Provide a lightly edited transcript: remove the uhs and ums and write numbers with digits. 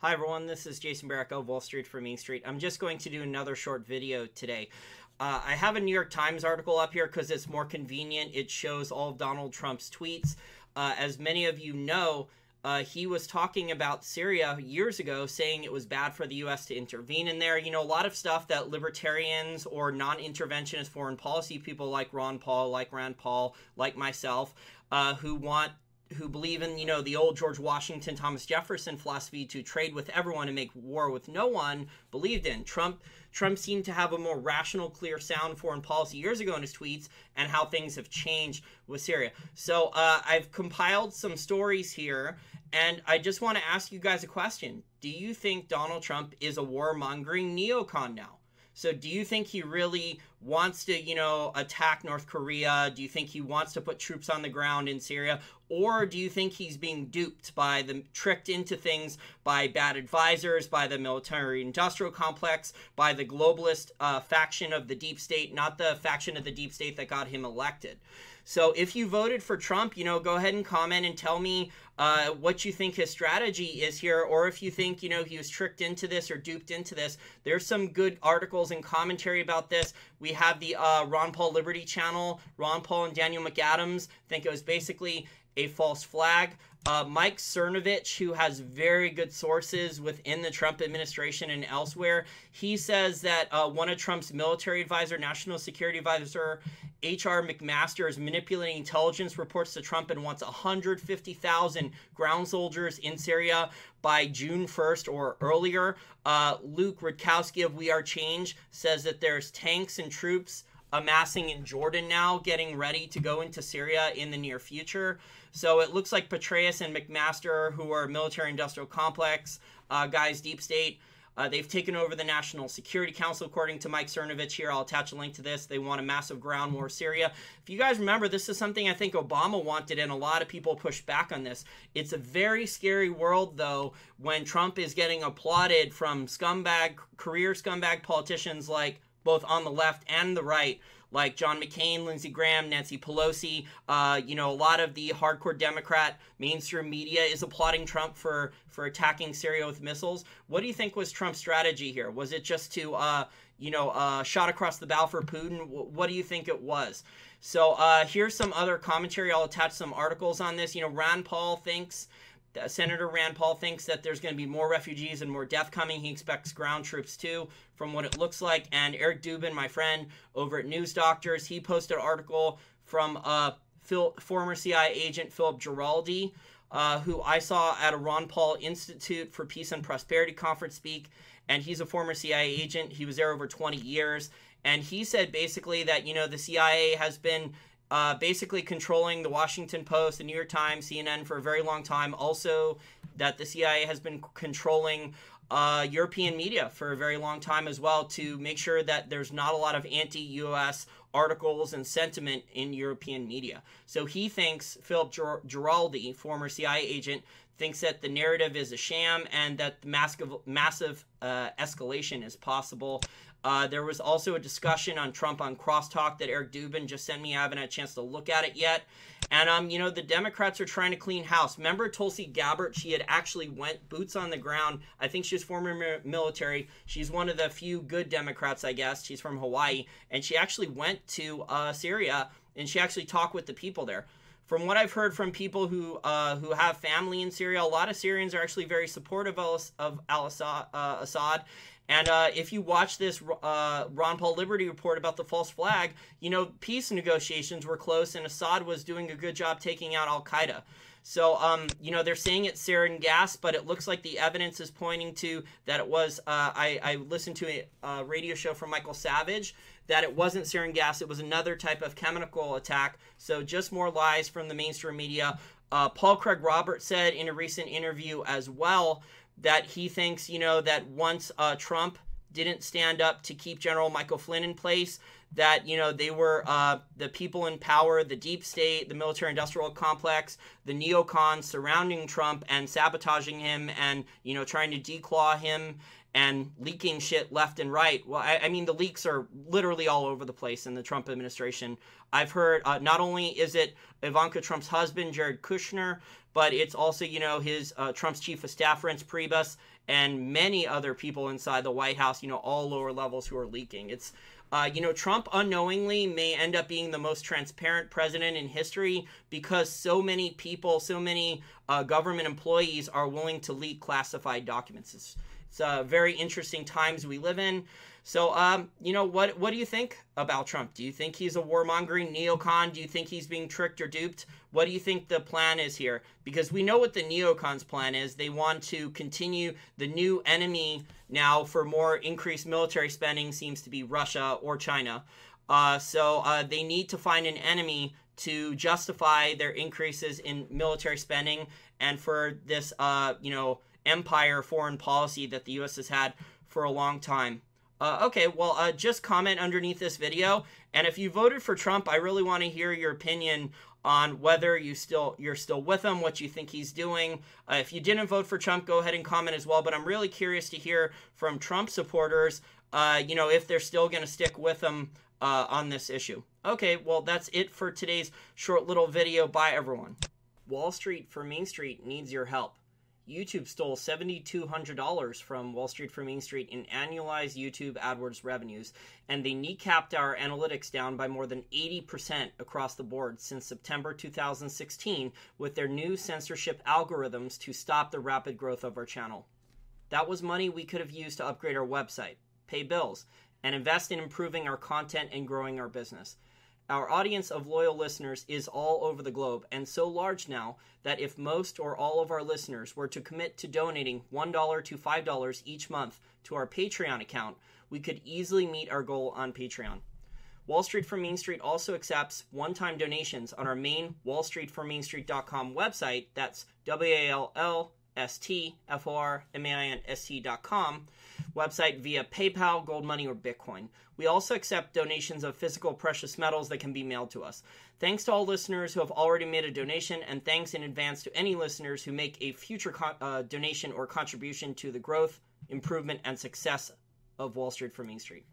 Hi everyone, this is Jason Burack of Wall Street for Main Street. I'm just going to do another short video today. I have a New York Times article up here because it's more convenient. It shows all of Donald Trump's tweets. As many of you know, he was talking about Syria years ago, saying it was bad for the U.S. to intervene in there. You know, a lot of stuff that libertarians or non-interventionist foreign policy people like Ron Paul, like Rand Paul, like myself, who believe in, you know, the old George Washington, Thomas Jefferson philosophy to trade with everyone and make war with no one, believed in. Trump seemed to have a more rational, clear, sound foreign policy years ago in his tweets, and how things have changed with Syria. So I've compiled some stories here, and I just want to ask you guys a question. Do you think Donald Trump is a warmongering neocon now? So do you think he really wants to, you know, attack North Korea? Do you think he wants to put troops on the ground in Syria? Or do you think he's being duped by tricked into things by bad advisors, by the military-industrial complex, by the globalist faction of the deep state, not the faction of the deep state that got him elected? So if you voted for Trump, you know, go ahead and comment and tell me what you think his strategy is here, or if you think, you know, he was tricked into this or duped into this. There's some good articles and commentary about this. We have the Ron Paul Liberty channel. Ron Paul and Daniel McAdams think it was basically a false flag. Mike Cernovich, who has very good sources within the Trump administration and elsewhere, he says that one of Trump's military advisor, national security advisor, H.R. McMaster, is manipulating intelligence reports to Trump and wants 150,000 ground soldiers in Syria by June 1st or earlier. Luke Rudkowski of We Are Change says that there's tanks and troops amassing in Jordan now, getting ready to go into Syria in the near future. So it looks like Petraeus and McMaster, who are military-industrial complex guys, deep state, they've taken over the National Security Council, according to Mike Cernovich here. I'll attach a link to this. They want a massive ground war Syria. If you guys remember, this is something I think Obama wanted, and a lot of people pushed back on this. It's a very scary world, though, when Trump is getting applauded from career scumbag politicians like both on the left and the right, like John McCain, Lindsey Graham, Nancy Pelosi. You know, a lot of the hardcore Democrat mainstream media is applauding Trump for attacking Syria with missiles. What do you think was Trump's strategy here? Was it just to, shot across the bow for Putin? What do you think it was? So here's some other commentary. I'll attach some articles on this. You know, Senator Rand Paul thinks that there's going to be more refugees and more death coming. He expects ground troops too, from what it looks like. And Eric Duped, my friend over at News Doctors, he posted an article from former CIA agent Philip Giraldi, who I saw at a Ron Paul Institute for Peace and Prosperity conference speak. And he's a former CIA agent. He was there over 20 years. And he said basically that, you know, the CIA has been basically controlling the Washington Post, the New York Times, CNN for a very long time. Also, that the CIA has been controlling European media for a very long time as well, to make sure that there's not a lot of anti-U.S. articles and sentiment in European media. So he thinks, Philip Giraldi, former CIA agent, thinks that the narrative is a sham and that massive escalation is possible. There was also a discussion on Trump on Crosstalk that Eric Dubin just sent me. I haven't had a chance to look at it yet. And, you know, the Democrats are trying to clean house. Remember Tulsi Gabbard? She had actually went boots on the ground. I think she was former military. She's one of the few good Democrats, I guess. She's from Hawaii. And she actually went to Syria, and she actually talked with the people there. From what I've heard from people who have family in Syria, a lot of Syrians are actually very supportive of Assad. And if you watch this Ron Paul Liberty report about the false flag, you know, peace negotiations were close and Assad was doing a good job taking out al-Qaeda. So, you know, they're saying it's sarin gas, but it looks like the evidence is pointing to that it was, I listened to a radio show from Michael Savage, that it wasn't sarin gas, it was another type of chemical attack. So just more lies from the mainstream media. Paul Craig Roberts said in a recent interview as well that he thinks, you know, that once Trump didn't stand up to keep General Michael Flynn in place, that, you know, they were the people in power, the deep state, the military-industrial complex, the neocons surrounding Trump and sabotaging him and, you know, trying to declaw him and leaking shit left and right. Well, I mean, the leaks are literally all over the place in the Trump administration. I've heard not only is it Ivanka Trump's husband, Jared Kushner, but it's also, you know, his Trump's chief of staff, Reince Priebus, and many other people inside the White House, you know, all lower levels who are leaking. It's, you know, Trump unknowingly may end up being the most transparent president in history because so many people, so many government employees are willing to leak classified documents. It's very interesting times we live in. So, you know, what do you think about Trump? Do you think he's a warmongering neocon? Do you think he's being tricked or duped? What do you think the plan is here? Because we know what the neocon's plan is. They want to continue. The new enemy now for more increased military spending seems to be Russia or China. So they need to find an enemy to justify their increases in military spending and for this, you know, empire foreign policy that the U.S. has had for a long time. Okay, well, just comment underneath this video, and if you voted for Trump, I really want to hear your opinion on whether you're still with him, what you think he's doing. If you didn't vote for Trump, go ahead and comment as well, but I'm really curious to hear from Trump supporters, you know, if they're still going to stick with him on this issue. Okay, well, that's it for today's short little video. Bye, everyone. Wall Street for Main Street needs your help. YouTube stole $7,200 from Wall Street for Main Street in annualized YouTube AdWords revenues, and they kneecapped our analytics down by more than 80% across the board since September 2016 with their new censorship algorithms to stop the rapid growth of our channel. That was money we could have used to upgrade our website, pay bills, and invest in improving our content and growing our business. Our audience of loyal listeners is all over the globe and so large now that if most or all of our listeners were to commit to donating $1 to $5 each month to our Patreon account, we could easily meet our goal on Patreon. Wall Street for Main Street also accepts one-time donations on our main wallstreetformainstreet.com website. That's WALLSTFORMAINST.com website via PayPal, Gold Money, or Bitcoin. We also accept donations of physical precious metals that can be mailed to us. Thanks to all listeners who have already made a donation, and thanks in advance to any listeners who make a future donation or contribution to the growth, improvement, and success of Wall Street for Main Street.